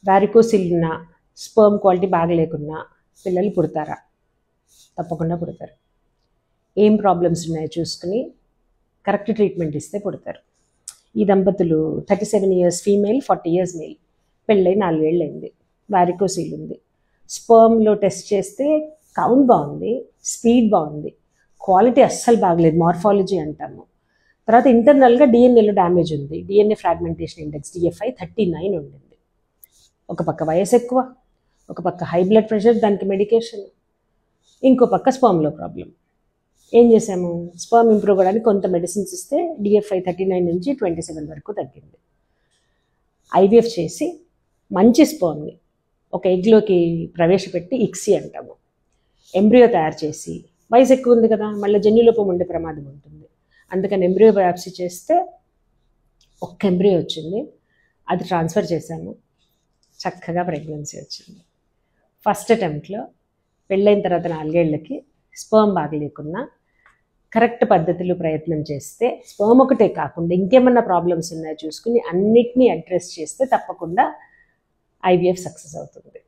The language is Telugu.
వారికోసిల్ ఉన్న స్పర్మ్ క్వాలిటీ బాగలేకున్నా పిల్లలు పుడతారా? తప్పకుండా పుడతారు. ఏం ప్రాబ్లమ్స్ ఉన్నాయో చూసుకుని కరెక్ట్ ట్రీట్మెంట్ ఇస్తే పుడతారు. ఈ దంపతులు 37 years ఫీమేల్, 40 years మేల్, పెళ్ళై 4 ఏళ్ళు అయింది. వారికోసిల్ ఉంది. స్పర్మ్లో టెస్ట్ చేస్తే కౌంట్ బాగుంది, స్పీడ్ బాగుంది, క్వాలిటీ అస్సలు బాగలేదు, మార్ఫాలజీ అంటాము. తర్వాత ఇంటర్నల్గా డిఎన్ఏలో డ్యామేజ్ ఉంది. డిఎన్ఏ ఫ్రాగ్మెంటేషన్ ఇండెక్స్ DFI 39 ఉండింది. ఒక పక్క వయసు ఎక్కువ, ఒక పక్క హై బ్లడ్ ప్రెషర్, దానికి మెడికేషన్, ఇంకో పక్క స్పర్మ్లో ప్రాబ్లం. ఏం చేసాము? స్పర్మ్ ఇంప్రూవ్ అవ్వడానికి కొంత మెడిసిన్స్ ఇస్తే DFI 39 నుంచి 27 వరకు తగ్గింది. IVF చేసి మంచి స్పర్మ్ని ఒక ఎగ్లోకి ప్రవేశపెట్టి ఇక్సీ అంటాము. ఎంబ్రియో తయారు చేసి, వయసు ఎక్కువ ఉంది కదా, మళ్ళీ జన్యులోపం ఉండే ప్రమాదం ఉంటుంది, అందుకని ఎంబ్రియో బయాప్సీ చేస్తే ఒక్క ఎంబ్రియో వచ్చింది. అది ట్రాన్స్ఫర్ చేశాము. చక్కగా ప్రెగ్నెన్సీ వచ్చింది. ఫస్ట్ అటెంప్ట్లో పెళ్ళైన తర్వాత 4 ఏళ్ళకి స్పర్మ్ బాగలేకున్నా కరెక్ట్ పద్ధతిలో ప్రయత్నం చేస్తే, స్పర్మ్ ఒకటే కాకుండా ఇంకేమన్నా ప్రాబ్లమ్స్ ఉన్నాయో చూసుకుని అన్నిటినీ అడ్రస్ చేస్తే తప్పకుండా IVF సక్సెస్ అవుతుంది.